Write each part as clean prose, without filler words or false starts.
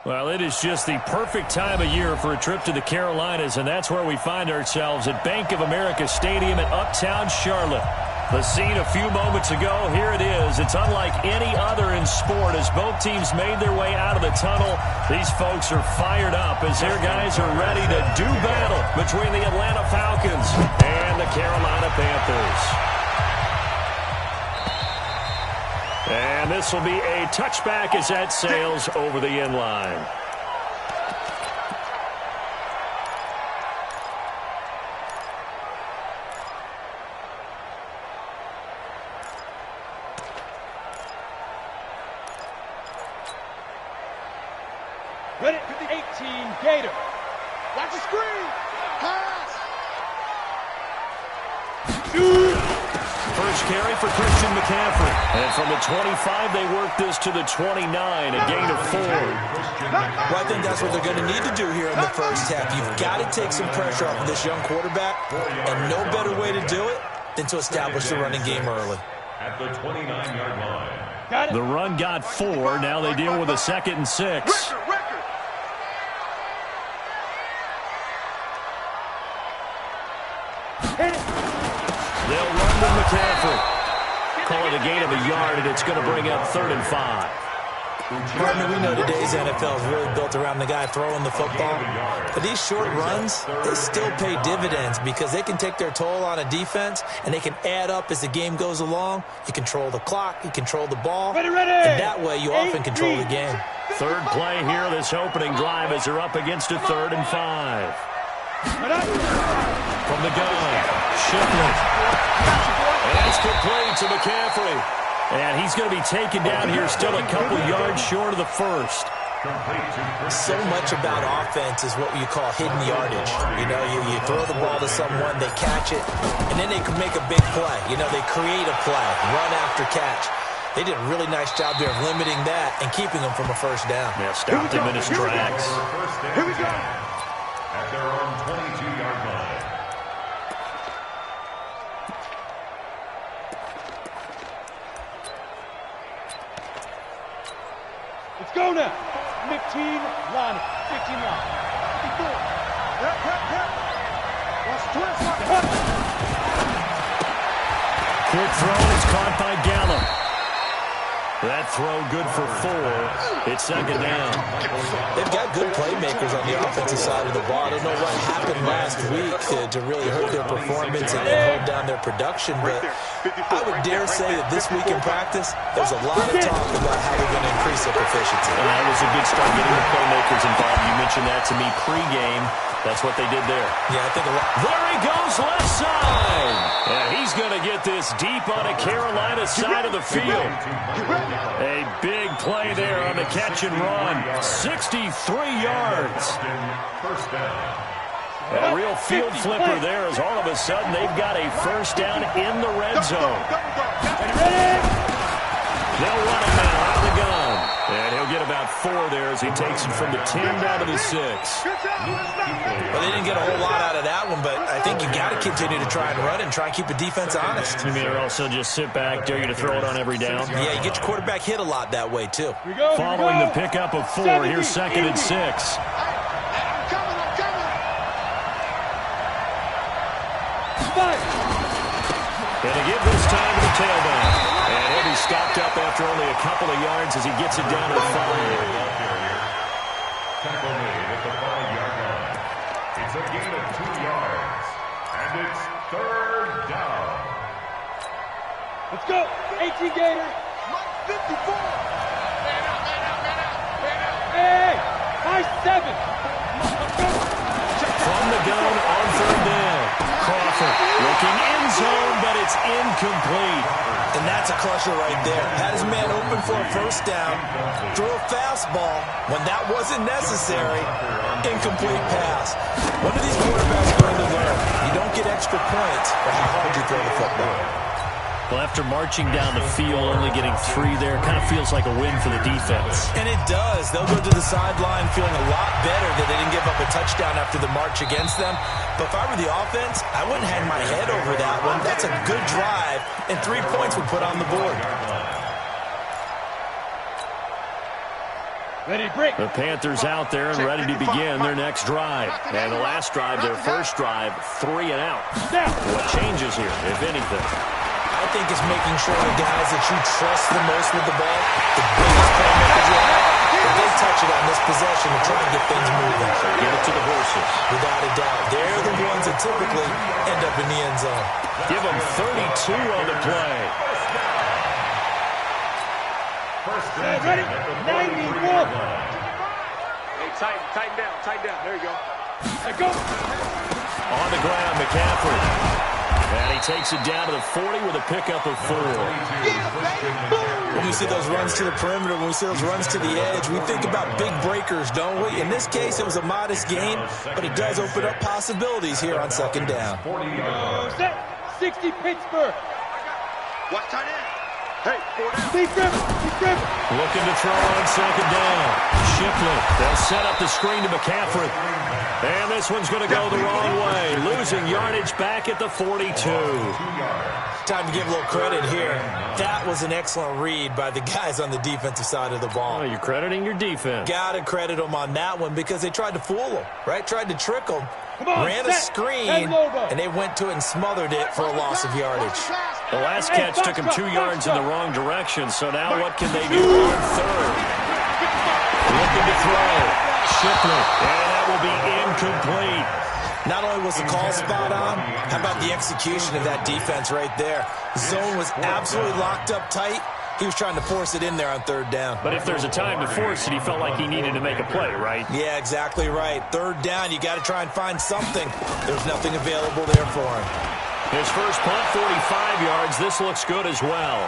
Well, it is just the perfect time of year for a trip to the Carolinas, and that's where we find ourselves at Bank of America Stadium in Uptown Charlotte. The scene a few moments ago, here it is. It's unlike any other in sport as both teams made their way out of the tunnel. These folks are fired up as their guys are ready to do battle between the Atlanta Falcons and the Carolina Panthers. And this will be a touchback as that sails over the end line. Ready for the 18, Gator. Watch the screen. Pass. First carry for Christian McCaffrey. And from the 25, they work this to the 29, a gain of 4. Well, I think that's what they're going to need to do here in the first half. You've got to take some pressure off of this young quarterback, and no better way to do it than to establish the running game early. At the 29-yard line. The run got 4. Now they deal with a 2nd and 6. They'll run with McCaffrey. Call it a gain of a yard, and it's going to bring up 3rd and 5. Partner, we know today's NFL is really built around the guy throwing the football. But these short runs, they still pay dividends because they can take their toll on a defense, and they can add up as the game goes along. You control the clock, you control the ball, and that way you often control the game. Third play here, this opening drive as they're up against a 3rd and 5. From the gun, Shipley. And it's complete to McCaffrey. And he's going to be taken down here still a couple yards short of the first. So much about offense is what you call hidden yardage. You know, you throw the ball to someone, they catch it, and then they can make a big play. You know, they create a play, run after catch. They did a really nice job there of limiting that and keeping them from a first down. Yeah, stopped him in his tracks. Here we go. At their own 22-yard line. Let's go now. 15 line. 15 line. 54. Watch the twist. Quick throw, it's caught by Gallup. That throw good for 4. It's 2nd down. They've got good playmakers on the offensive side of the ball. I don't know what happened last week to really hurt their performance and hold down their production, but I would dare say that this week in practice, there's a lot of talk about how they're going to increase their proficiency. And that was a good start getting the playmakers involved. You mentioned that to me pregame. That's what they did there. Yeah, I think a lot. There he goes, left side. And he's going to get this deep on a Carolina side of the field. A big play there on the catch and run. 63 yards. First down. A real field flipper there as all of a sudden they've got a first down in the red zone. They'll run him now out of the gun. And he'll get about 4 there as he takes it from the 10 down to the 6. Well, they didn't get a whole lot out of that one, but I think you got to continue to try and run and try and keep the defense honest. You mean or also just sit back, dare you to throw it on every down? Yeah, you get your quarterback hit a lot that way, too. Following the pickup of 4, here's 2nd and 6. And to give this time to the tailback. And he'll be stopped up after only a couple of yards as he gets it down to the 5. Tackle made at the 5-yard line. It's a gain of 2 yards. And it's 3rd down. Let's go. 18 Gator. 54. Hey, high 7. From the gun on 3rd down. Crawford looking end zone, but it's incomplete. And that's a crusher right there. Had his man open for a first down, threw a fastball when that wasn't necessary, incomplete pass. When are these quarterbacks going to learn? You don't get extra points for how hard you throw the football. Well, after marching down the field, only getting 3 there, kind of feels like a win for the defense. And it does. They'll go to the sideline feeling a lot better that they didn't give up a touchdown after the march against them. But if I were the offense, I wouldn't hang my head over that one. That's a good drive, and 3 points would put on the board. Ready, break. The Panthers out there and ready to begin their next drive. And the last drive, their first drive, 3 and out. What changes here, if anything? I think it's making sure the guys that you trust the most with the ball, the biggest playmakers you have, that they touch it on this possession to try and get things moving. Give it to the horses. Without a doubt. They're the ones that typically end up in the end zone. Give them 32 on the play. Ready? 91. Hey, tighten down. There you go. Let go. On the ground, McCaffrey. And he takes it down to the 40 with a pickup of 4. When we see those runs to the perimeter, when we see those runs to the edge, we think about big breakers, don't we? In this case, it was a modest gain, but it does open up possibilities here on second down. Set. 60 Pittsburgh. Watch tight end. Hey, 4 down. Steve Griffin. Looking to throw on second down. Shipley. They'll set up the screen to McCaffrey. And this one's going to go the wrong way. Losing yardage back at the 42. Time to give a little credit here. That was an excellent read by the guys on the defensive side of the ball. Oh, you're crediting your defense. Got to credit them on that one because they tried to fool them, right? Tried to trick them. Ran a screen, and they went to it and smothered it for a loss of yardage. The last catch took him 2 yards in the wrong direction, so now what can they do on third? Looking to throw. Shipley, and that will be incomplete. Not only was the call spot on, how about the execution of that defense right there? Zone was absolutely locked up tight. He was trying to force it in there on third down. But if there's a time to force it, he felt like he needed to make a play, right? Yeah, exactly right. Third down, you got to try and find something. There's nothing available there for him. His first punt, 45 yards. This looks good as well.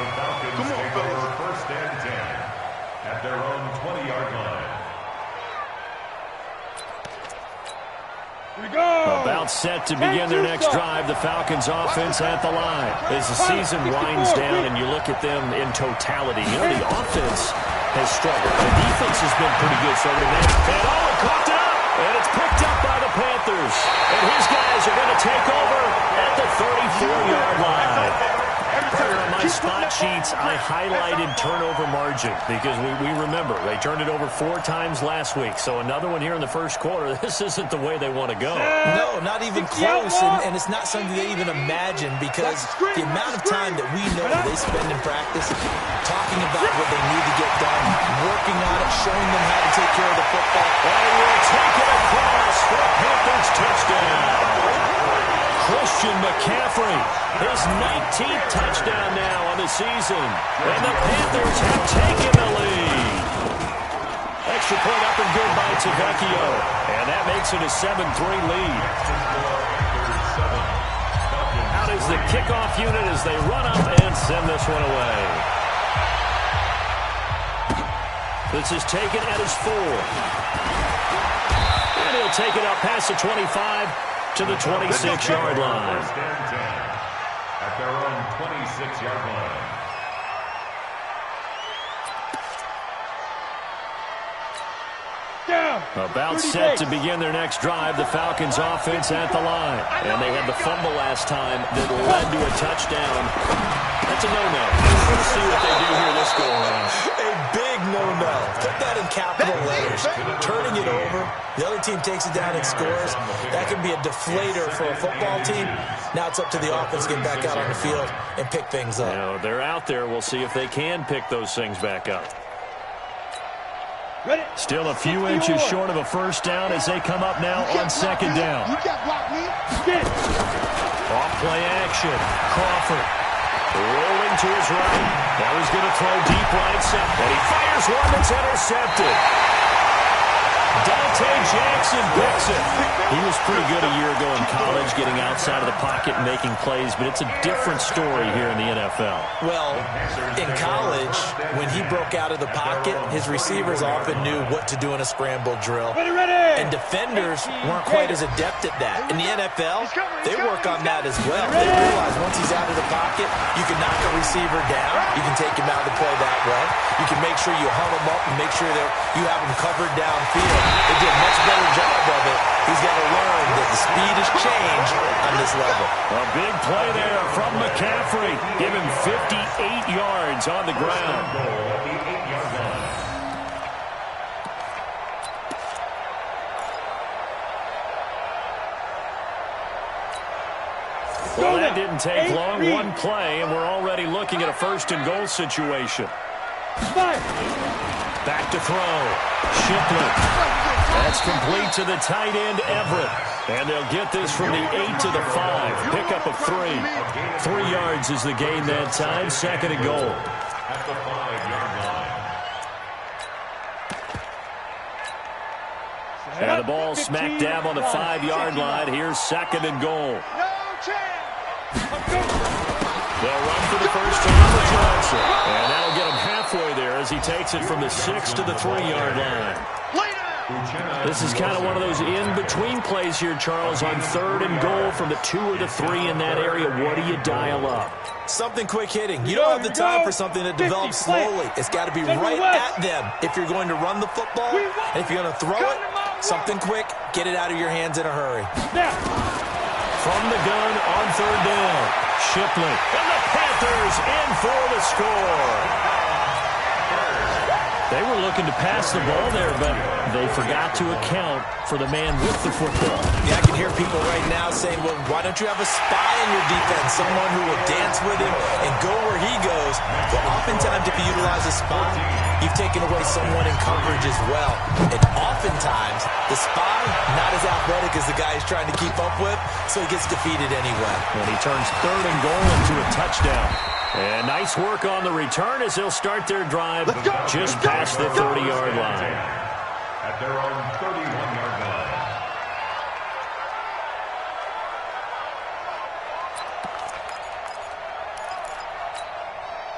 The Falcons take over first and 10 at their own 20-yard line. Here we go. About set to begin their next drive, the Falcons offense at the line. As the season winds down and you look at them in totality, you know, the offense has struggled. The defense has been pretty good so far. And oh, it caught it up! And it's picked up by the Panthers. And his guys are going to take over at the 34-yard line. Partner, on my spot sheets, I highlighted turnover margin because we remember they turned it over 4 times last week. So another one here in the first quarter. This isn't the way they want to go. No, not even close, and it's not something they even imagine because the amount of time that we know they spend in practice talking about what they need to get done, working on it, showing them how to take care of the football. And we'll take it across for a Panthers touchdown. Christian McCaffrey, his 19th touchdown now on the season. And the Panthers have taken the lead. Extra point up and good by Tavecchio. And that makes it a 7-3 lead. Out is the kickoff unit as they run up and send this one away. This is taken at his 4. And he'll take it up past the 25 to the 26-yard line. First and 10 at their own 26-yard line. About set to begin their next drive, the Falcons offense at the line. And they had the fumble last time that led to a touchdown. That's a no-no. We'll see what they do here this go-around. A big no-no. Put that in capital letters. Turning it over, the other team takes it down and scores. That can be a deflator for a football team. Now it's up to the offense to get back out on the field and pick things up. You know, they're out there. We'll see if they can pick those things back up. Still a few inches short of a first down as they come up now on second down. You can't block me. Off play action. Crawford rolling to his right. Now he's going to throw deep right side. And he fires one that's intercepted. Dante Jackson picks it. He was pretty good a year ago in college, getting outside of the pocket and making plays, but it's a different story here in the NFL. Well, in college, when he broke out of the pocket, his receivers often knew what to do in a scramble drill. And defenders weren't quite as adept at that. In the NFL, they work on that as well. They realize once he's out of the pocket, you can knock a receiver down. You can take him out of the play that way. You can make sure you hum him up and make sure that you have him covered downfield. They did a much better job of it. He's got to learn that the speed has changed on this next level. A big play there from McCaffrey. Give him 58 yards on the ground. Well, that didn't take long. One play, and we're already looking at a first-and-goal situation. Back to throw. Shipley. That's complete to the tight end, Everett. And they'll get this from the 8 to the 5. Pickup of 3. 3 yards is the gain that time. Second and goal. At the 5-yard line. And the ball smack dab on the 5-yard line. Here's second and goal. They'll run for the first time with Johnson. And that'll get him halfway there as he takes it from the 6 to the 3-yard line. This is kind of one of those in-between plays here, Charles, on third and goal from the 2 or the 3 in that area. What do you dial up? Something quick hitting. You don't have the time for something that develops slowly. It's got to be right at them if you're going to run the football. And if you're going to throw it, something quick, get it out of your hands in a hurry. From the gun on third down, Shipley. And the Panthers in for the score. They were looking to pass the ball there, but they forgot to account for the man with the football. Yeah, I can hear people right now saying, well, why don't you have a spy in your defense, someone who will dance with him and go where he goes? Well, oftentimes if you utilize a spy, you've taken away someone in coverage as well. And oftentimes, the spy, not as athletic as the guy he's trying to keep up with, so he gets defeated anyway. And he turns third and goal into a touchdown. And nice work on the return as they'll start their drive just past the 30-yard line. At their own 31-yard line.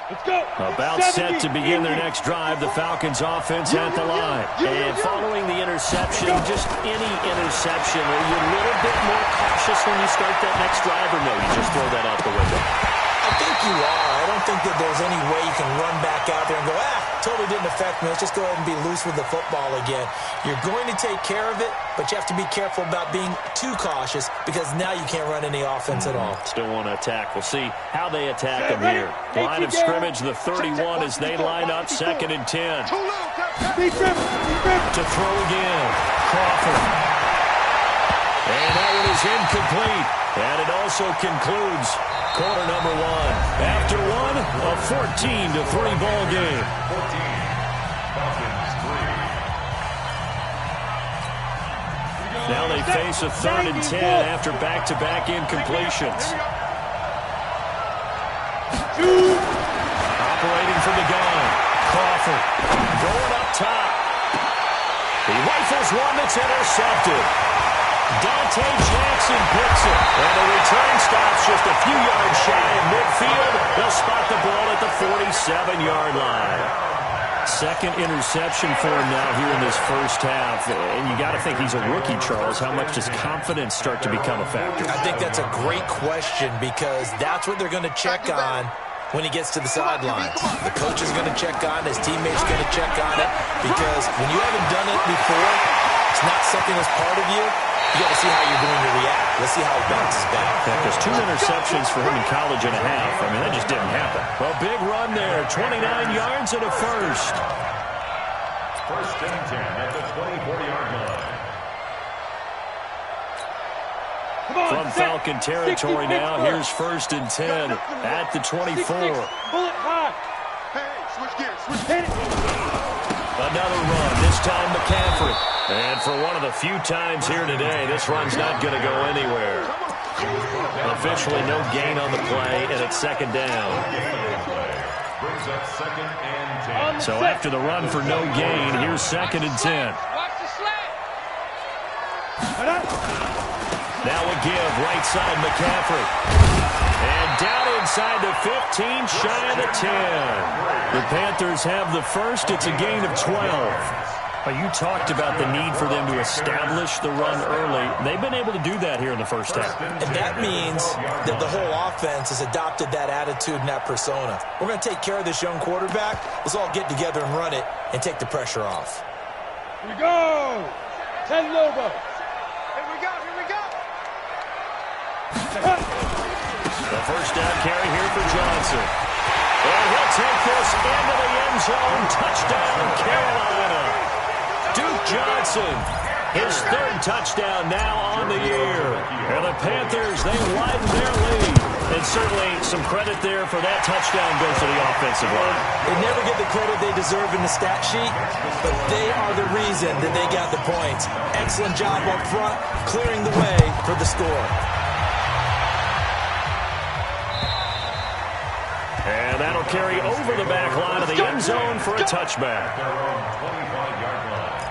Let's go. About set to begin their next drive, the Falcons offense at the line. And following the interception, just any interception, are you a little bit more cautious when you start that next drive, or no, you just throw that out the window? I think you are. I don't think that there's any way you can run back out there and go, totally didn't affect me. Let's just go ahead and be loose with the football again. You're going to take care of it, but you have to be careful about being too cautious because now you can't run any offense at all. Still want to attack. We'll see how they attack them here. Line of scrimmage, the 31 as they line up, second and 10. To throw again, Crawford. And that one is incomplete. And it also concludes quarter number 1. After one, a 14-3 ball game. 14, Falcons 3. Now they face a third and 10 after back-to-back incompletions. Operating from the gun, Crawford going up top. He rifles one that's intercepted. Dante Jackson picks it, and the return stops just a few yards shy of midfield. They'll spot the ball at the 47-yard line. Second interception for him now here in this first half. And you got to think he's a rookie, Charles. How much does confidence start to become a factor? I think that's a great question because that's what they're going to check on when he gets to the sideline. The coach is going to check on it. His teammates are going to check on it because when you haven't done it before, it's not something that's part of you. You got to see how you're going to react. Let's see how it bounces back. Yeah, because 2 interceptions for him in college and a half. I mean, that just didn't happen. Well, big run there. 29 yards and a first. First and 10 at the 24-yard line. From Falcon territory now, here's first and 10 at the 24. Bullet high. Hey, switch gears. Another run, this time McCaffrey. And for one of the few times here today, this run's not going to go anywhere. Officially no gain on the play, and it's second down. Brings up second and 10. So after the run for no gain, here's second and 10. Watch the slant. Now a give, right side McCaffrey. And down inside the 15, shy of the 10. The Panthers have the first. It's a gain of 12. You talked about the need for them to establish the run early. They've been able to do that here in the first half. And that means that the whole offense has adopted that attitude and that persona. We're going to take care of this young quarterback. Let's all get together and run it and take the pressure off. Here we go. 10 Lobo. Here we go. The first down carry here for Johnson. And he'll take this into the end zone. Touchdown, Carolina. Duke Johnson, his third touchdown now on the year. And the Panthers, they widen their lead. And certainly some credit there for that touchdown goes to the offensive line. They never get the credit they deserve in the stat sheet, but they are the reason that they got the points. Excellent job up front, clearing the way for the score. And that'll carry over the back line of the end zone for a touchback. Their own 25-yard line.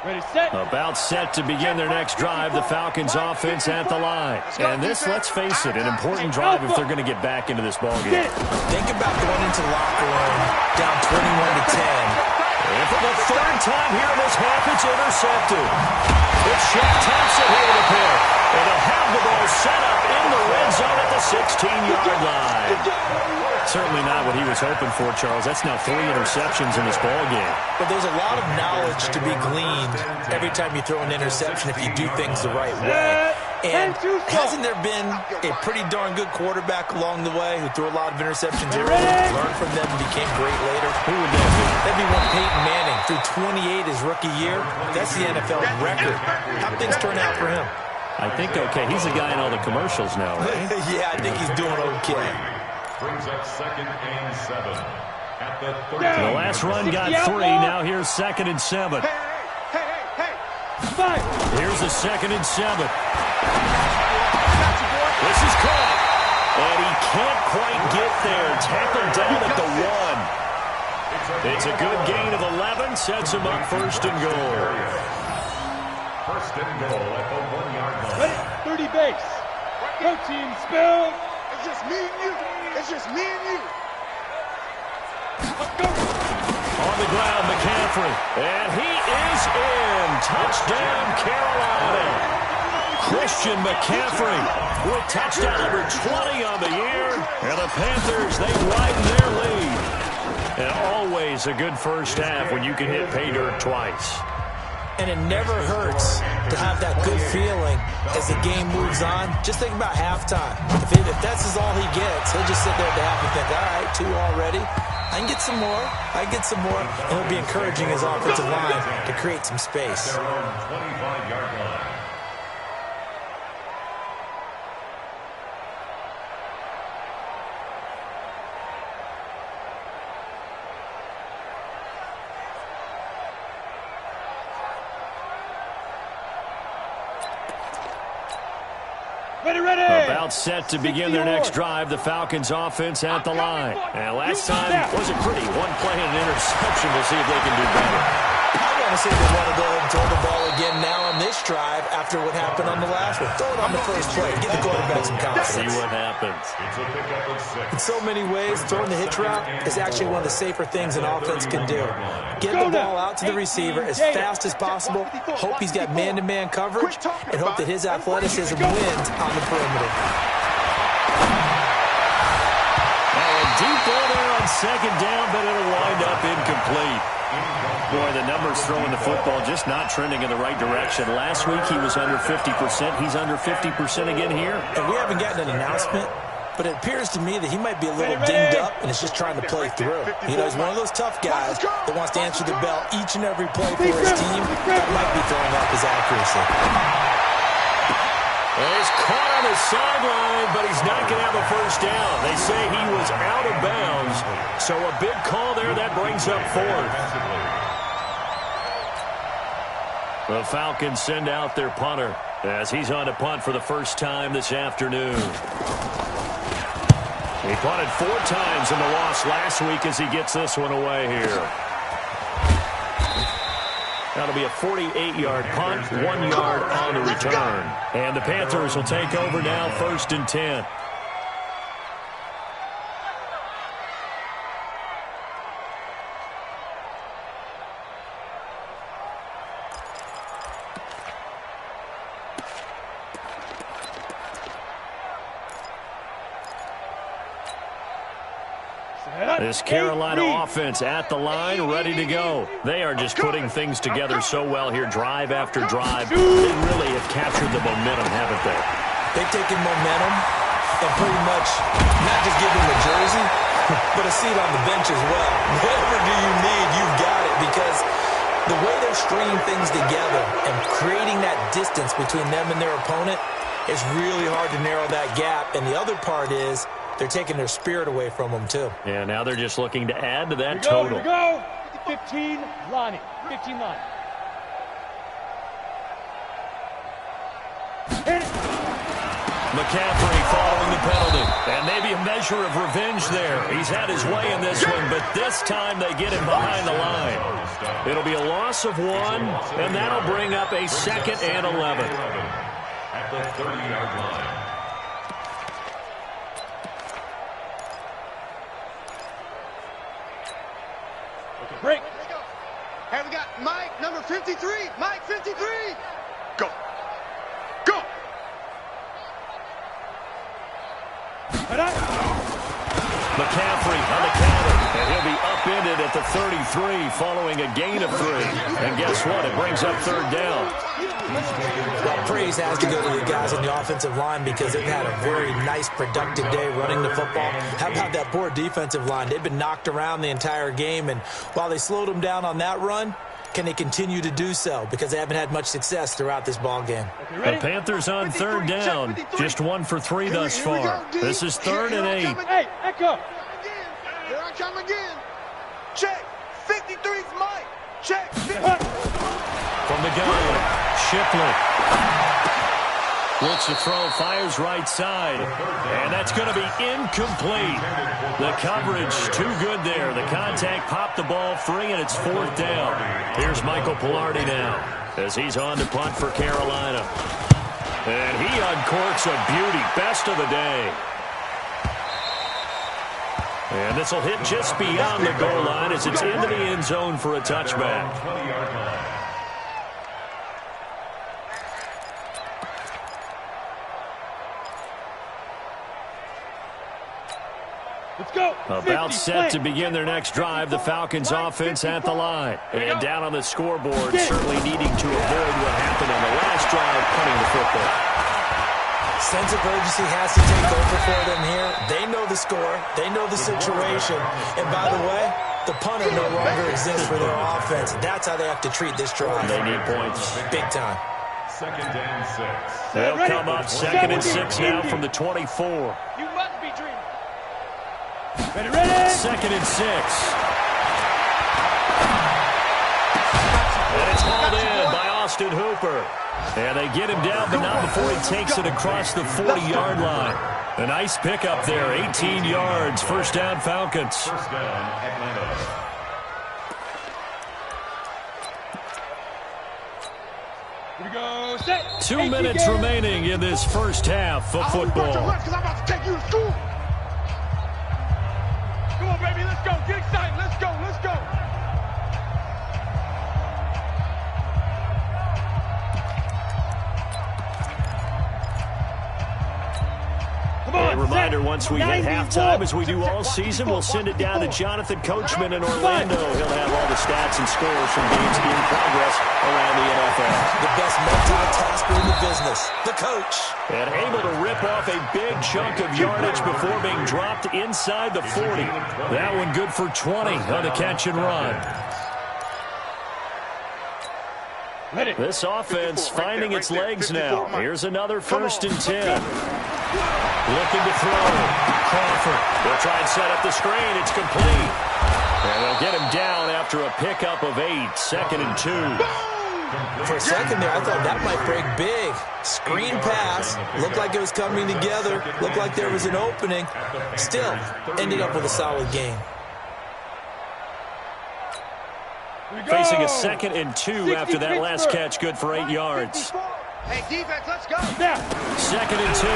Ready, set. About set to begin their next drive, the Falcons offense at the line. And this, let's face it, an important drive if they're going to get back into this ballgame. Think about going into the locker room down 21-10. And for the third time here in this half, it's intercepted. It's Shaq Thompson here to pick. And they'll have the ball set up in the red zone at the 16-yard line. Certainly not what he was hoping for, Charles. That's now 3 interceptions in this ballgame. But there's a lot of knowledge to be gleaned every time you throw an interception if you do things the right way. And hasn't there been a pretty darn good quarterback along the way who threw a lot of interceptions early, learned from them, and became great later? Who would that be? That'd be one Peyton Manning. Threw 28 his rookie year. That's the NFL record. How'd things turn out for him? I think okay. He's a guy in all the commercials now, right? Yeah, I think he's doing okay. Brings up 2nd and 7 at the 13. The last run got 3. Now here's 2nd and 7. Hey. Five. Here's the 2nd and 7. This is caught. And he can't quite get there. Tackled down at the 1. It's a good gain of 11. Sets him up 1st and goal. 1st and goal at the 1-yard line. Ready, 30 base. Go team, spill. It's just me and you. It's just me and you. Let's go. On the ground, McCaffrey. And he is in. Touchdown, Carolina. Christian McCaffrey with touchdown number 20 on the year. And the Panthers, they widen their lead. And always a good first half when you can hit pay dirt twice. And it never hurts to have that good feeling as the game moves on. Just think about halftime. If that's all he gets, he'll just sit there at the half and think, all right, 2 already. I can get some more. And he'll be encouraging his offensive line to create some space. Their own 25-yard line. Ready. About set to begin their next drive, the Falcons offense at the line. And last time wasn't pretty. 1 play and an interception. We'll see if they can do better. I want to say they want to go ahead and throw the ball again now on this drive after what happened on the last one. Throw it on the first play. Get the quarterback some confidence. See what happens. It's a pickup of 6. In so many ways, throwing the hitch route is actually one of the safer things an offense can do. Get the ball out to the receiver as fast as possible, hope he's got man-to-man coverage, and hope that his athleticism wins on the perimeter. And deep ball there on 2nd down, but it'll wind up incomplete. Boy, the numbers throwing the football just not trending in the right direction. Last week he was under 50%. He's under 50% again here. And we haven't gotten an announcement, but it appears to me that he might be a little dinged up and is just trying to play through. You know, he's one of those tough guys that wants to answer the bell each and every play for his team. That might be throwing off his accuracy. Well, he's caught on the sideline, but he's not going to have a first down. They say he was out of bounds, so a big call there. That brings up 4th. The Falcons send out their punter as he's on to punt for the first time this afternoon. He punted 4 times in the loss last week as he gets this one away here. That'll be a 48-yard punt, 1 yard on the return. And the Panthers will take over now, 1st and 10. This Carolina offense at the line, ready to go. They are just putting things together so well here, drive after drive. They really have captured the momentum, haven't they? They've taken momentum and pretty much not just give them a jersey, but a seat on the bench as well. Whatever do you need, you've got it, because the way they're stringing things together and creating that distance between them and their opponent is really hard to narrow that gap. And the other part is they're taking their spirit away from them, too. Yeah, now they're just looking to add to that total. Here we go. 15, Lonnie. 15 line. Hit it. McCaffrey following the penalty. And maybe a measure of revenge there. He's had his way in this one, but this time they get him behind the line. It'll be a loss of 1, and that'll bring up a 2nd and 11. At the 30-yard line. Break. Hey, we got Mike, number 53. Mike, 53. Go. Go. McCaffrey on the counter, and he'll be upended at the 33 following a gain of 3. And guess what? It brings up 3rd down. Well, praise has to go to the guys on the offensive line because they've had a very nice, productive day running the football. How about that poor defensive line? They've been knocked around the entire game, and while they slowed them down on that run, can they continue to do so? Because they haven't had much success throughout this ball game. The Panthers on 3rd down. Just 1 for 3 thus far. This is 3rd and 8. Hey, Echo. Here I come again. Check. 53's Mike. Check. From the gun, Shipley. Looks to throw, fires right side. And that's going to be incomplete. The coverage too good there. The contact popped the ball free, and it's 4th down. Here's Michael Pilardi now as he's on to punt for Carolina. And he uncorks a beauty. Best of the day. And this will hit just beyond the goal line as it's into the end zone for a touchback. 20-yard line. Let's go. About set to begin their next drive, the Falcons offense at the line. And down on the scoreboard, certainly needing to avoid what happened on the last drive, punting the football. Sense of urgency has to take over for them here. They know the score. They know the situation. And by the way, the punter no longer exists for their offense. That's how they have to treat this drive. They need points. Big time. 2nd and 6. They'll come up 2nd and 6 now from the 24. You must be dreaming. Ready. 2nd and 6. And it's hauled in by Austin Hooper. And they get him down, but not before he takes it across the 40-yard line. A nice pickup there, 18 yards. 1st down, Falcons. 1st down, Atlanta. Here we go. Set. 2 minutes remaining in this first half of football. Because I'm about to take you to school. Come on, baby. Let's go. Get excited. Let's go. Let's go. A reminder, once we hit halftime, as we do all season, we'll send it down to Jonathan Coachman in Orlando. He'll have all the stats and scores from games in progress around the NFL. The best multitasker in the business, the coach. And able to rip off a big chunk of yardage before being dropped inside the 40. That one good for 20 on the catch and run. This offense finding its legs now. Here's another 1st and 10. Looking to throw. Crawford. They'll try and set up the screen. It's complete. And they'll get him down after a pickup of 8. 2nd and 2. For a second there, I thought that might break big. Screen pass. Looked like it was coming together. Looked like there was an opening. Still, ended up with a solid game. Facing a 2nd and 2 after that last catch, good for 8 yards. Hey, defense, let's go. Now. 2nd and 2.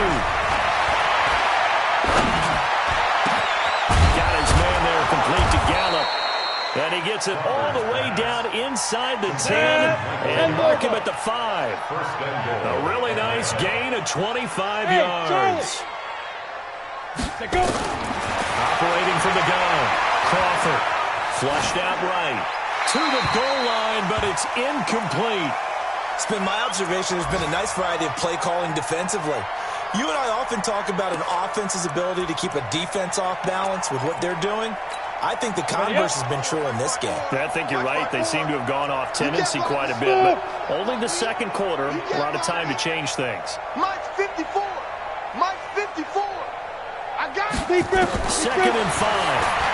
Got his man there, complete to Gallup. And he gets it all the way down inside the 10 and mark him at the 5. A really nice gain of 25 yards. Go. Operating from the gun. Crawford, flushed out right. To the goal line, but it's incomplete. It's been my observation there's been a nice variety of play calling defensively. You and I often talk about an offense's ability to keep a defense off balance with what they're doing. I think the converse has been true in this game. I think you're right. They seem to have gone off tendency quite a bit, but only the second quarter, a lot of time to change things. Mike's 54. Mike's 54. I got it. 2nd and 5.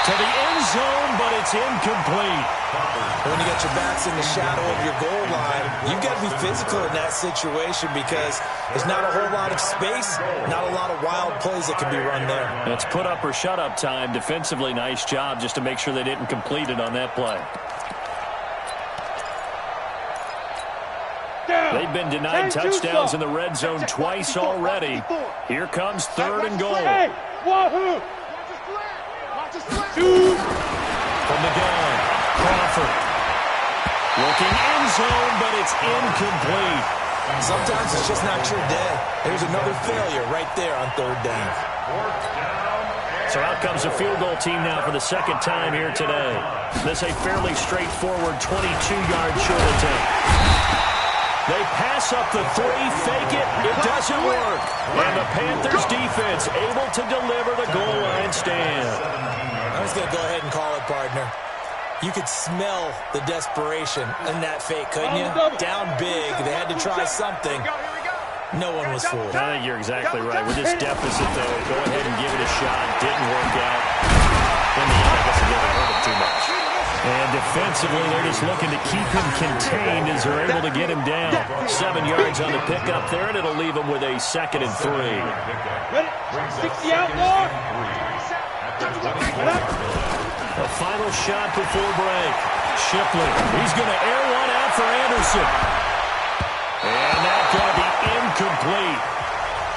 To the end zone, but it's incomplete. When you got your backs in the shadow of your goal line, you've got to be physical in that situation because there's not a whole lot of space, not a lot of wild plays that can be run there. It's put up or shut up time. Defensively, nice job just to make sure they didn't complete it on that play. They've been denied touchdowns in the red zone twice already. Here comes 3rd and goal. Wahoo! From the gun, Crawford. Looking end zone, but it's incomplete. Sometimes it's just not your day. There's another failure right there on 3rd down. So out comes a field goal team now for the 2nd time here today. This a fairly straightforward 22-yard short attempt. They pass up the 3, fake it, it doesn't work. And the Panthers defense able to deliver the goal line stand. I was going to go ahead and call it, partner. You could smell the desperation in that fake, couldn't you? Down big, they had to try something. No one was fooled. I think you're exactly right. With this deficit, though, go ahead and give it a shot. Didn't work out. In the end, I guess it didn't hurt him too much. And defensively, they're just looking to keep him contained as they're able to get him down. 7 yards on the pickup there, and it'll leave him with a 2nd and 3. Ready? 60 out, Lord. A final shot before break. Shipley, he's going to air one out for Anderson. And that's going to be incomplete.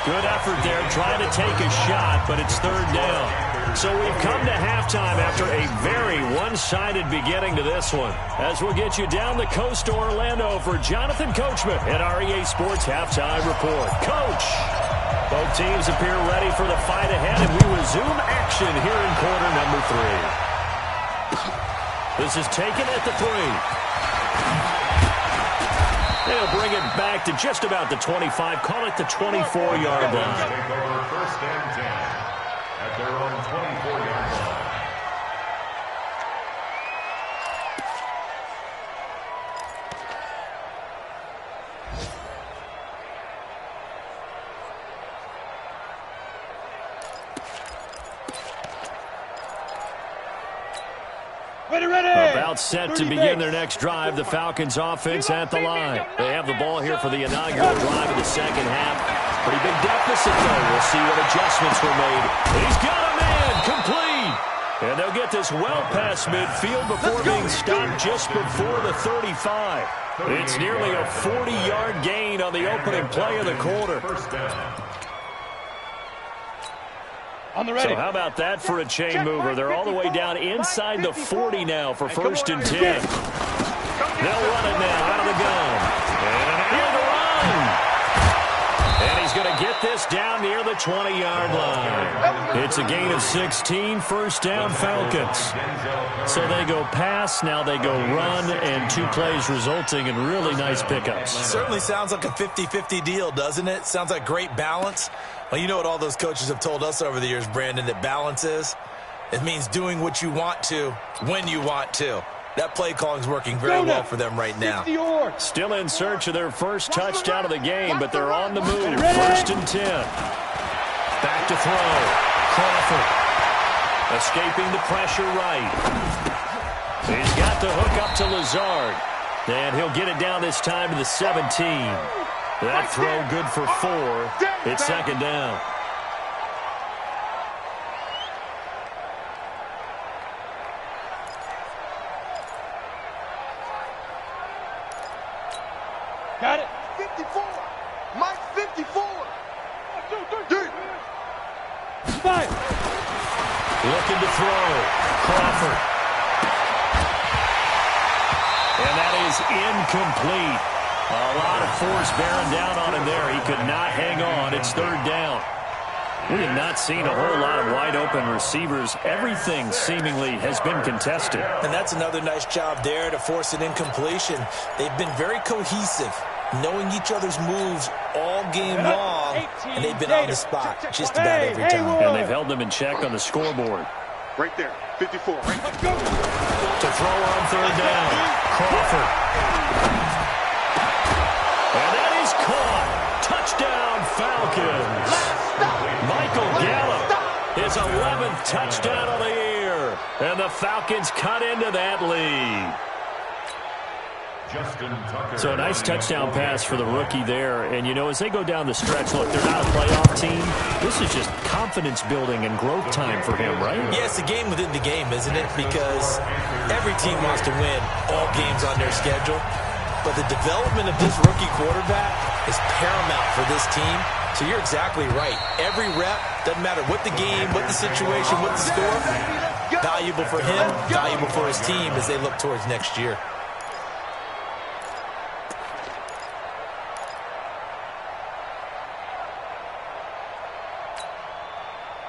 Good effort there trying to take a shot, but it's 3rd down. So we've come to halftime after a very one-sided beginning to this one. As we'll get you down the coast to Orlando for Jonathan Coachman at our EA Sports Halftime Report. Coach! Both teams appear ready for the fight ahead, and we resume action here in quarter number 3. This is taken at the 3. They'll bring it back to just about the 25, call it the 24-yard line. Take over 1st and 10 at their own 24-yard line. About set to begin their next drive, the Falcons offense at the line. They have the ball here for the inaugural drive of the 2nd half. Pretty big deficit, though. We'll see what adjustments were made. He's got a man, complete. And they'll get this well past midfield before being stopped just before the 35. It's nearly a 40-yard gain on the opening play of the quarter. So how about that for a chain mover? They're all the way down inside the 40 now for 1st and 10. They'll run it now out of the gun. And here's the run. And he's going to get this down near the 20-yard line. It's a gain of 16, 1st down Falcons. So they go pass, now they go run, and 2 plays resulting in really nice pickups. Certainly sounds like a 50-50 deal, doesn't it? Sounds like great balance. Well, you know what all those coaches have told us over the years, Brandon, that balance is? It means doing what you want to when you want to. That play calling is working very well for them right now. Still in search of their first touchdown of the game, but they're on the move. 1st and 10. Back to throw. Crawford. Escaping the pressure right. He's got the hook up to Lazard. And he'll get it down this time to the 17. That throw good for 4. It's 2nd down. Got it. 54. Mike 54. 3. 5. Looking to throw. Crawford. And that is incomplete. A lot of force bearing down on him there. He could not hang on. It's 3rd down. We have not seen a whole lot of wide-open receivers. Everything seemingly has been contested. And that's another nice job there to force an incompletion. They've been very cohesive, knowing each other's moves all game long, and they've been on the spot just about every time. And they've held them in check on the scoreboard. Right there, 54. Right. Let's go. To throw on third down, Crawford. And that is caught. Touchdown, Falcons. Michael Gallup, his 11th touchdown of the year. And the Falcons cut into that lead. So a nice touchdown pass for the rookie there. And, you know, as they go down the stretch, look, they're not a playoff team. This is just confidence building and growth time for him, right? Yeah, it's a game within the game, isn't it? Because every team wants to win all games on their schedule. But the development of this rookie quarterback is paramount for this team. So you're exactly right. Every rep, doesn't matter what the game, what the situation, what the score, valuable for him, valuable for his team as they look towards next year.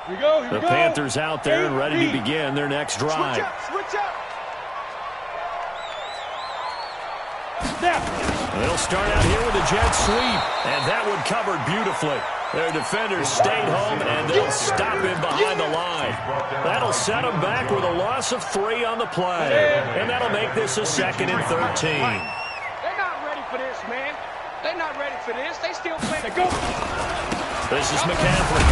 Here we go, here we The go. Panthers out there and ready to begin their next drive. Switch up. Snap. They'll start out here with a jet sweep, and that one covered beautifully. Their defenders stayed home, and they'll stop him behind the line. That'll set them back with a loss of 3 on the play, and that'll make this a 2nd and 13. They're not ready for this, man. They're not ready for this. They still playing. Go. This is McCaffrey.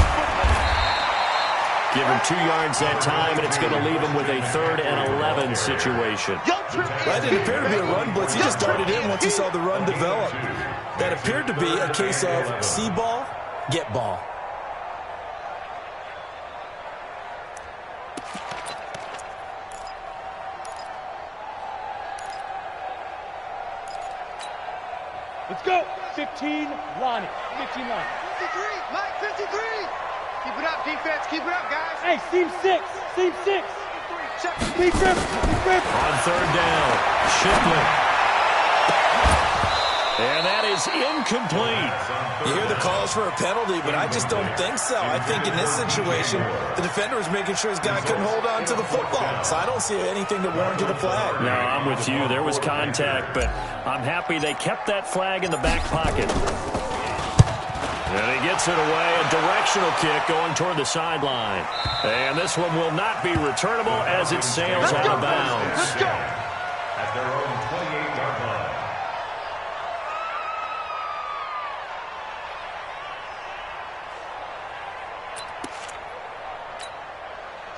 Give him 2 yards that time, and it's going to leave him with a 3rd and 11 situation. That didn't appear to be a run blitz. He just darted in once he saw the run develop. That appeared to be a case of see ball, get ball. Let's go. 15, Lonnie. 15, Lonnie. 53, Mike, 53. Keep it up, defense. Keep it up, guys. Hey, seam 6. Seam 6. Big rip. Big rip. On 3rd down, Shipley. And that is incomplete. You hear the calls for a penalty, but I just don't think so. I think in this situation, the defender was making sure his guy couldn't hold on to the football. So I don't see anything to warrant the flag. No, I'm with you. There was contact, but I'm happy they kept that flag in the back pocket. And he gets it away, a directional kick going toward the sideline. And this one will not be returnable as it sails out of bounds. Let's go. At their own 28-yard line.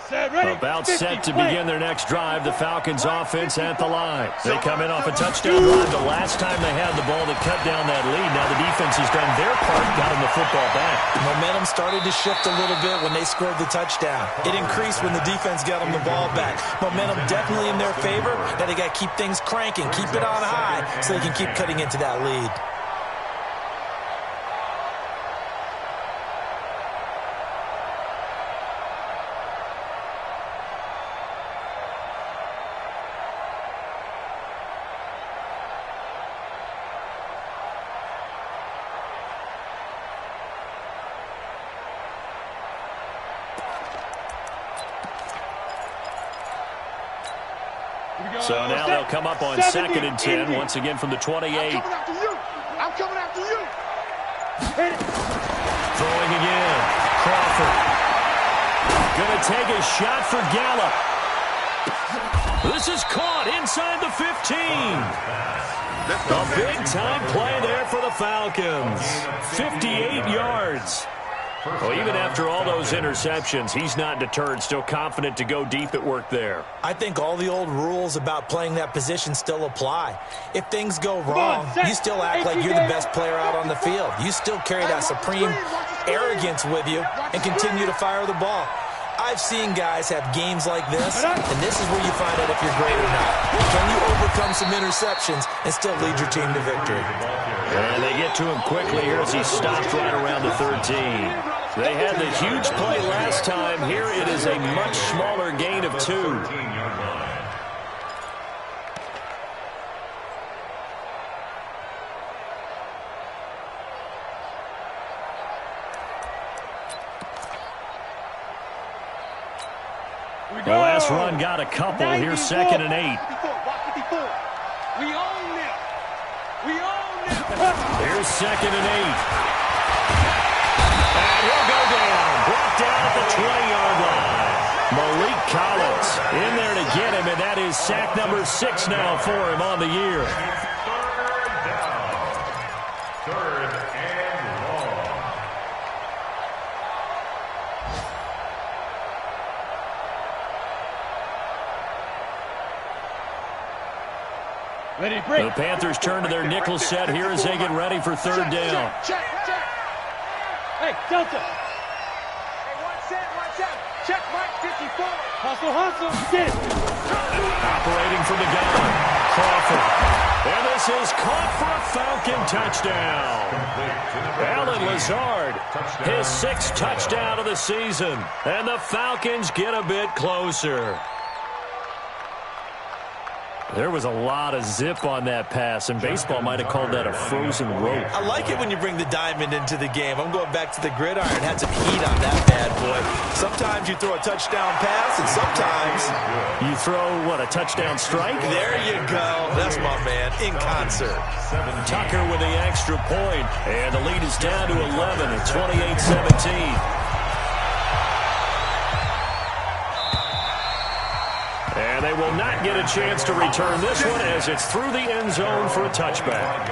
Set, ready. About 50, set to play. begin their next drive, the Falcons offense at the line. They come in off a touchdown drive the last time they had the ball to cut down that lead. Now the defense has done their part, got them the football back. Momentum started to shift a little bit when they scored the touchdown. It increased when the defense got them the ball back. Momentum definitely in their favor. Now they got to keep things cranking, keep it on high so they can keep cutting into that lead. So now they'll come up on 2nd and 10, once again from the 28. I'm coming after you. I'm coming after you. Hit it. Throwing again. Crawford. Going to take a shot for Gallup. This is caught inside the 15. A big-time play there for the Falcons. 58 yards. Well, even after all those interceptions, he's not deterred, still confident to go deep at work there. I think all the old rules about playing that position still apply. If things go wrong, you still act like you're the best player out on the field. You still carry that supreme arrogance with you and continue to fire the ball. I've seen guys have games like this, and this is where you find out if you're great or not. Can you overcome some interceptions and still lead your team to victory? And they get to him quickly here as he stopped right around the 13. They had the huge play last time. Here it is a much smaller gain of 2. this run got a couple. Here's 2nd and 8. We own them. We own them. Here's 2nd and 8. And he'll go down. Brought down at the 20-yard line. Malik Collins in there to get him, and that is sack number 6 now for him on the year. Third and long. Ready, break. The Panthers turn to their nickel set here as they get ready for 3rd down. Check. Hey, Delta. Hey, 1-7. Check Mike 54. Hustle. Get it. Operating from the gun, Crawford. And this is caught for a Falcon touchdown. Allen Lazard, his 6th touchdown of the season. And the Falcons get a bit closer. There was a lot of zip on that pass, and baseball might have called that a frozen rope. I like it when you bring the diamond into the game. I'm going back to the gridiron. Had some heat on that bad boy. Sometimes you throw a touchdown pass, and sometimes you throw, what, a touchdown strike? There you go. That's my man, in concert. Tucker with the extra point, and the lead is down to 11 at 28-17. And they will not get a chance to return this one as it's through the end zone for a touchback.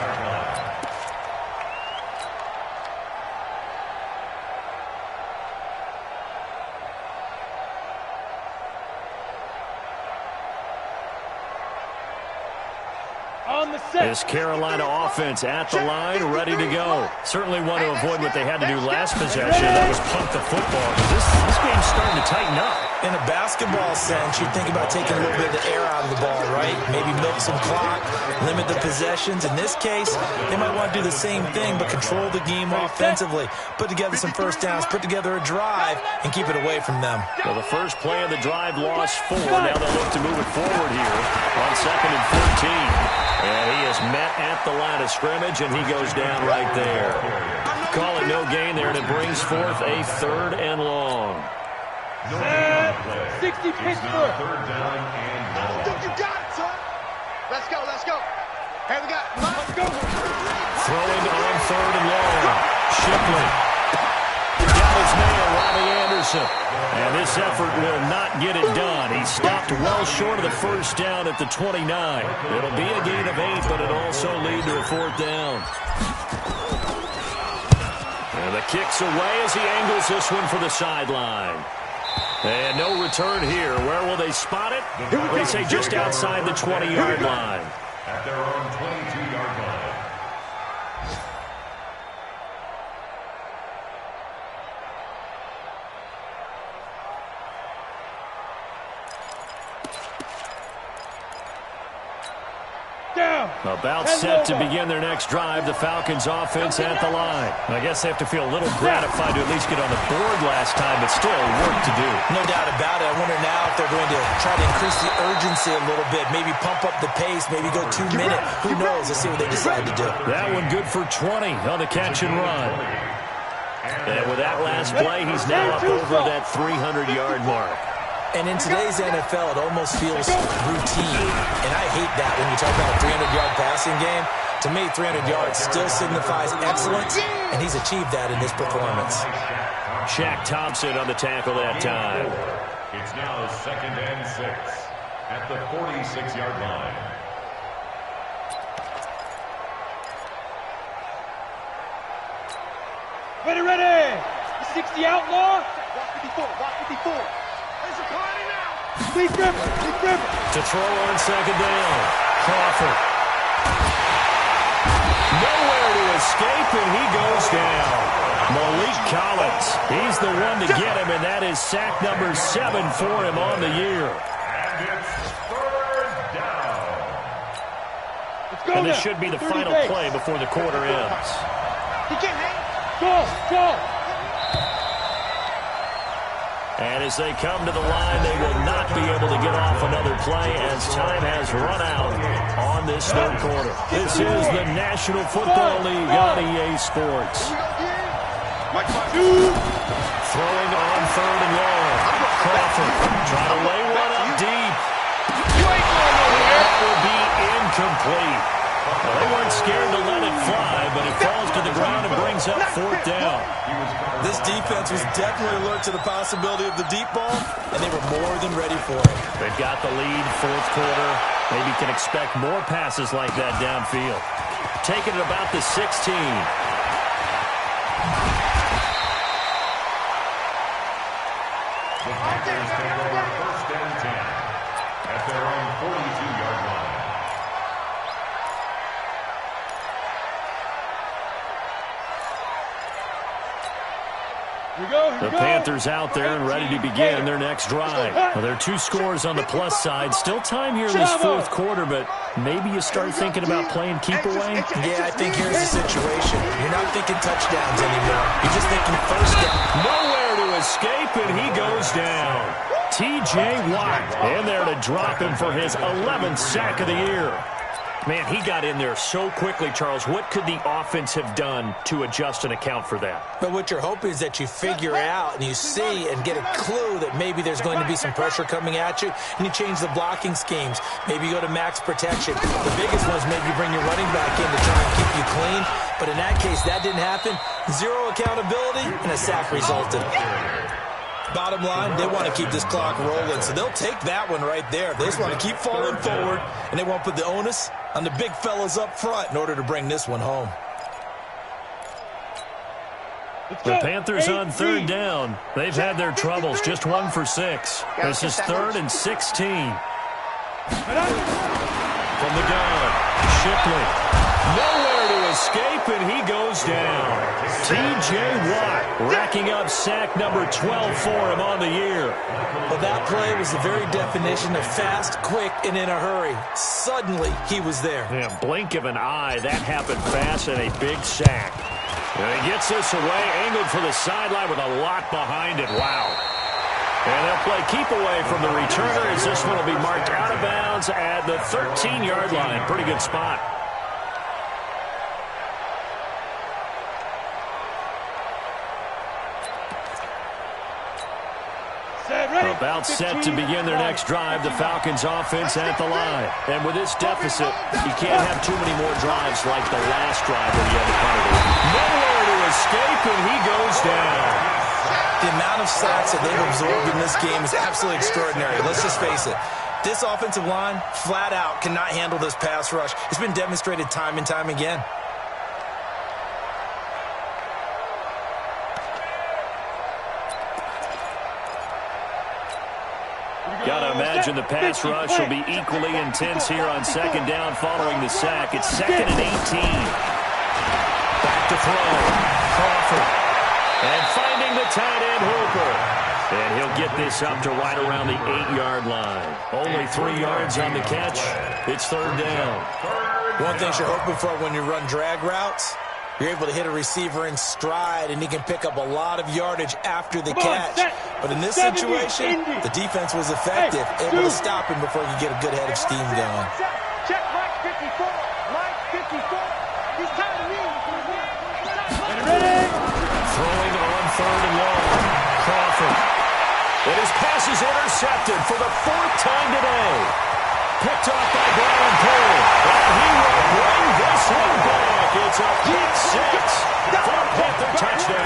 This Carolina offense at the line, ready to go. Certainly want to avoid what they had to do last possession. That was punt the football. This game's starting to tighten up. In a basketball sense, you think about taking a little bit of the air out of the ball, right? Maybe milk some clock, limit the possessions. In this case, they might want to do the same thing, but control the game offensively. Put together some first downs, put together a drive, and keep it away from them. Well, the first play of the drive lost 4. Now they'll look to move it forward here on 2nd and 14. And he is met at the line of scrimmage, and he goes down right there. Call it no gain there, and it brings forth a 3rd and long. 60 Pittsburgh. Third down and I don't think you got it, son. Let's go. Hey, we got Let's go. Throwing on 3rd and long. Shipley. Got his man, Robbie Anderson. And this effort will not get it done. He stopped well short of the first down at the 29. It'll be a gain of 8, but it'll also lead to a 4th down. And the kick's away as he angles this one for the sideline. And no return here. Where will they spot it? They say just outside the 20-yard line. at their own 22-yard line. About set to begin their next drive. The Falcons offense at the line. I guess they have to feel a little gratified to at least get on the board last time, but still work to do. No doubt about it. I wonder now if they're going to try to increase the urgency a little bit, maybe pump up the pace, maybe go 2 minute. Who knows? Let's see what they decide to do. That one good for 20 on the catch and run. And with that last play, he's now up over that 300-yard mark. And in today's NFL, it almost feels routine. And I hate that when you talk about a 300-yard passing game. To me, 300 yards still signifies excellence, and he's achieved that in this performance. Shaq Thompson on the tackle that time. It's now 2nd and 6 at the 46-yard line. Ready. The 60 outlaw. Walk 54. There's a party now. Big gripper. To throw on 2nd down. Crawford. Nowhere to escape, and he goes down. Malik Collins. He's the one to get him, and that is sack number 7 for him on the year. And it's 3rd down. Let's go. And this should be the final play before the quarter ends. He can't hang. Go. And as they come to the line, they will not be able to get off another play as time has run out on this third quarter. This is the National Football League on EA Sports. Throwing on 3rd and long. Crawford trying to lay one up. scared to let it fly, but it falls to the ground and brings up 4th down. This defense was definitely alert to the possibility of the deep ball, and they were more than ready for it. They've got the lead, 4th quarter. Maybe can expect more passes like that downfield. Taking it about the 16. The Falcons take over 1st and 10 at their own 42-yard line. The Panthers out there and ready to begin their next drive. Well, there are 2 scores on the plus side. Still time here in this 4th quarter, but maybe you start thinking about playing keep away. Yeah, I think here's the situation. You're not thinking touchdowns anymore. You're just thinking 1st down. Nowhere to escape, and he goes down. T.J. Watt in there to drop him for his 11th sack of the year. Man, he got in there so quickly, Charles. What could the offense have done to adjust and account for that? But what you're hoping is that you figure out and you see and get a clue that maybe there's going to be some pressure coming at you, and you change the blocking schemes. Maybe you go to max protection. The biggest one is maybe you bring your running back in to try and keep you clean. But in that case, that didn't happen. 0 accountability, and a sack resulted. Bottom line, they want to keep this clock rolling, so they'll take that one right there. They just want to keep falling forward, and they won't put the onus on the big fellas up front in order to bring this one home. The Panthers on 3rd down. They've had their troubles, just 1 for 6. This is 3rd and 16. From the gun, Shipley. Nowhere to escape, and he goes down. T.J. Watt racking up sack number 12 for him on the year. Well, that play was the very definition of fast, quick, and in a hurry. Suddenly, he was there. Yeah, blink of an eye, that happened fast, and a big sack. And he gets this away, angled for the sideline with a lot behind it. Wow. And they'll play keep away from the returner as this one will be marked out of bounds at the 13-yard line. Pretty good spot. About set to begin their next drive, the Falcons offense at the line. And with this deficit, you can't have too many more drives like the last drive where you had to punt it away. Nowhere to escape, and he goes down. The amount of sacks that they've absorbed in this game is absolutely extraordinary. Let's just face it. This offensive line, flat out, cannot handle this pass rush. It's been demonstrated time and time again. Got to imagine the pass rush will be equally intense here on 2nd down following the sack. It's 2nd and 18. Back to throw. Crawford. And finding the tight end, Hooper. And he'll get this up to right around the 8-yard line. Only 3 yards on the catch. It's 3rd down. One thing you're hoping for when you run drag routes, you're able to hit a receiver in stride, and he can pick up a lot of yardage after the catch. But in this situation, the defense was effective, able to stop him before you get a good head of steam going. Check Mike 54. Mike 54. He's tired of me. Ready? Throwing on 3rd and long. Crawford. And his pass is intercepted for the 4th time today. Picked off by Brian Poole. And he will bring this one back. It's a pick 6 for a Panther touchdown.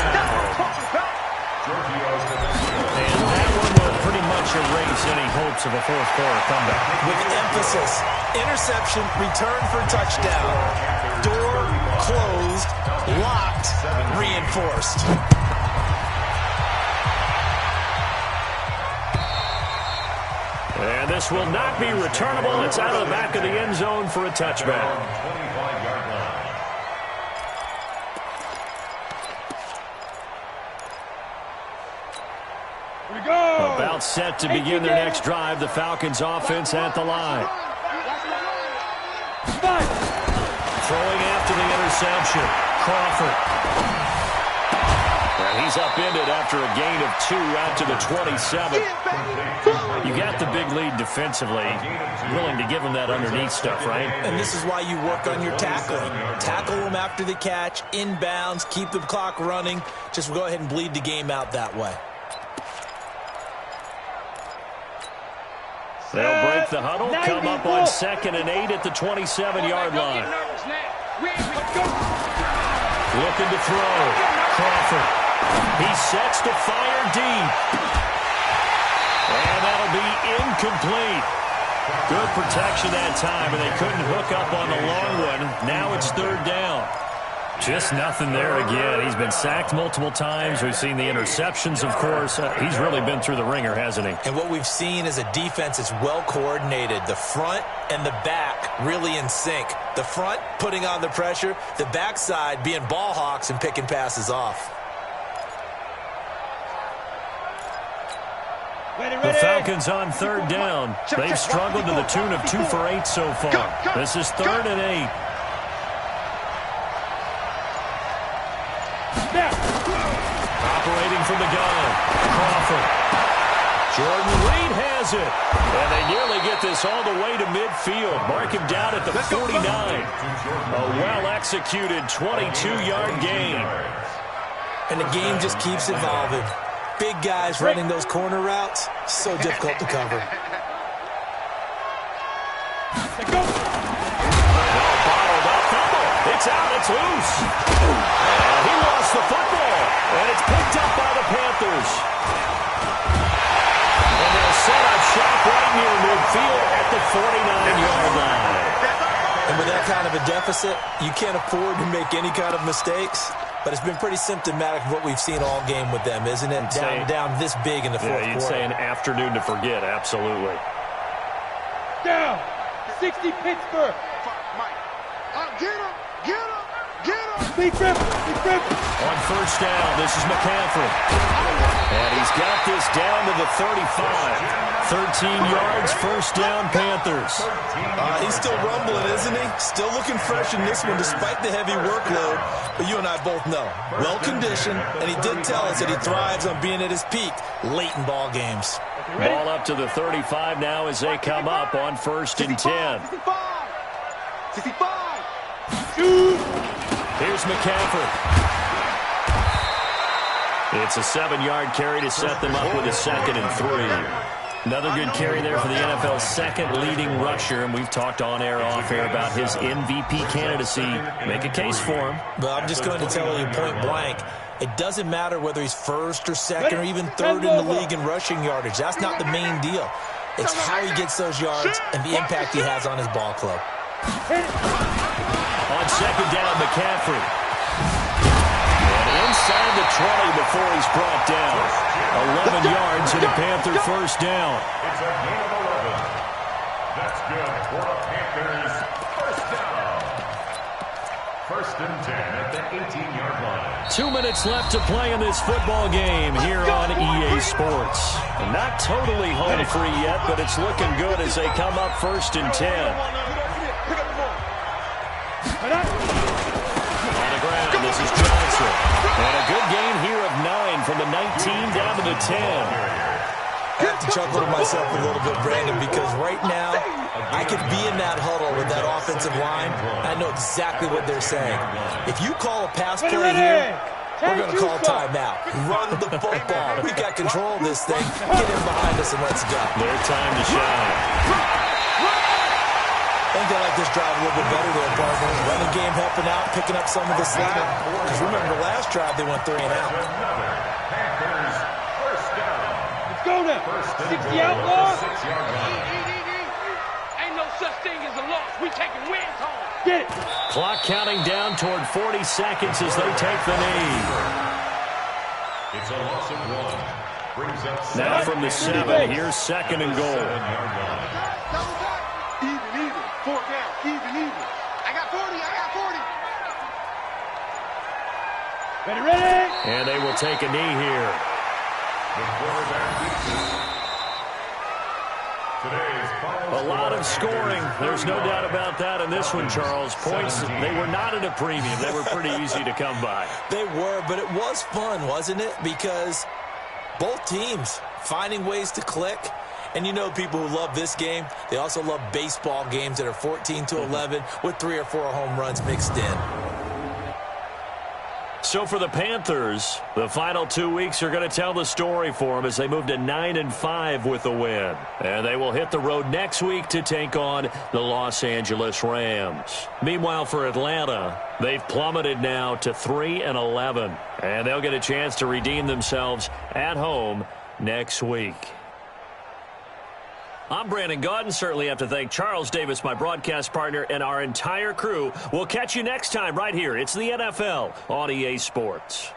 And that one will pretty much erase any hopes of a 4th quarter comeback. With emphasis, interception, return for touchdown. Door closed, locked, reinforced. And this will not be returnable. It's out of the back of the end zone for a touchback. About set to begin their next drive, the Falcons offense at the line. Throwing after the interception, Crawford. And he's upended after a gain of 2 out to the 27. You got the big lead defensively. Willing to give him that underneath stuff, right? And this is why you work on your tackling. Tackle them after the catch, inbounds, keep the clock running. Just go ahead and bleed the game out that way. They'll break the huddle, come up on 2nd and 8 at the 27-yard line. Looking to throw. Crawford. He sets to fire deep. And that'll be incomplete. Good protection that time, and they couldn't hook up on the long one. Now it's third down. Just nothing there again. He's been sacked multiple times. We've seen the interceptions, of course. He's really been through the ringer, hasn't he? And what we've seen is a defense that's well coordinated. The front and the back really in sync. The front putting on the pressure. The backside being ball hawks and picking passes off. The Falcons on third down. They've struggled to the tune of 2 for 8 so far. This is 3rd and 8. Operating from the gun. Crawford. Jordan Reed has it. And they nearly get this all the way to midfield. Mark him down at the 49. A well-executed 22-yard gain. And the game just keeps evolving. Big guys running those corner routes, so difficult to cover. Bottled up fumble. It's out. It's loose. And he lost the football. And it's picked up by the Panthers. And they'll set up shop right near midfield at the 49-yard line. And with that kind of a deficit, you can't afford to make any kind of mistakes. But it's been pretty symptomatic of what we've seen all game with them, isn't it? Down this big in the fourth quarter. You'd say an afternoon to forget, absolutely. Down. 60 Pittsburgh. Get him! Get him! Get him! Be crippled. On first down, this is McCaffrey. And he's got this down to the 35. 13 yards, first down, Panthers. He's still rumbling, isn't he? Still looking fresh in this one despite the heavy workload. But you and I both know, well-conditioned, and he did tell us that he thrives on being at his peak late in ball games. Ball up to the 35 now as they come up on 1st and 10. 65! Here's McCaffrey. It's a 7-yard carry to set them up with a 2nd and 3. Another good carry there for the NFL's second leading rusher, and we've talked on air, off air about his MVP candidacy. Make a case for him. But I'm just going to tell you point blank, it doesn't matter whether he's first or second or even third in the league in rushing yardage. That's not the main deal. It's how he gets those yards and the impact he has on his ball club. On 2nd down, McCaffrey. And inside the 20 before he's brought down. 11 yards and a Panther first down. It's a gain of 11. That's good for the Panthers. First down. 1st and 10 at the 18-yard line. 2 minutes left to play in this football game here on EA Sports. Not totally home free yet, but it's looking good as they come up 1st and 10. On the ground, this is Johnson. And a good gain here of 9 from the 19 down to the 10. I have to chuckle to myself a little bit, Brandon, because right now I could be in that huddle with that offensive line. I know exactly what they're saying. If you call a pass play here, we're going to call timeout. Run the football. We've got control of this thing. Get in behind us and let's go. Their time to shine. I think they like this drive a little bit better there, partner. Running game helping out, picking up some of the slack. Because remember, last drive they went 3 and out. Panthers first down. Let's go now. 60 outlaw. 6-yard line. Ain't no such thing as a loss. We taking wins home. Get it. Clock counting down toward 40 seconds as they take the knee. It's a loss of 1. Brings up Now from the 7, here's 2nd and goal. 7-yard line. Even. 4 down. Even. I got 40. Ready. And they will take a knee here. The quarterback keeps it. Today's final A lot of scoring. There's no doubt about that in this one, Charles. Points, they were not at a premium. They were pretty easy to come by. They were, but it was fun, wasn't it? Because both teams finding ways to click. And you know people who love this game, they also love baseball games that are 14-11 with 3 or 4 home runs mixed in. So for the Panthers, the final 2 weeks are going to tell the story for them as they move to 9-5 with the win. And they will hit the road next week to take on the Los Angeles Rams. Meanwhile, for Atlanta, they've plummeted now to 3-11. And they'll get a chance to redeem themselves at home next week. I'm Brandon Gaudin. Certainly have to thank Charles Davis, my broadcast partner, and our entire crew. We'll catch you next time right here. It's the NFL on EA Sports.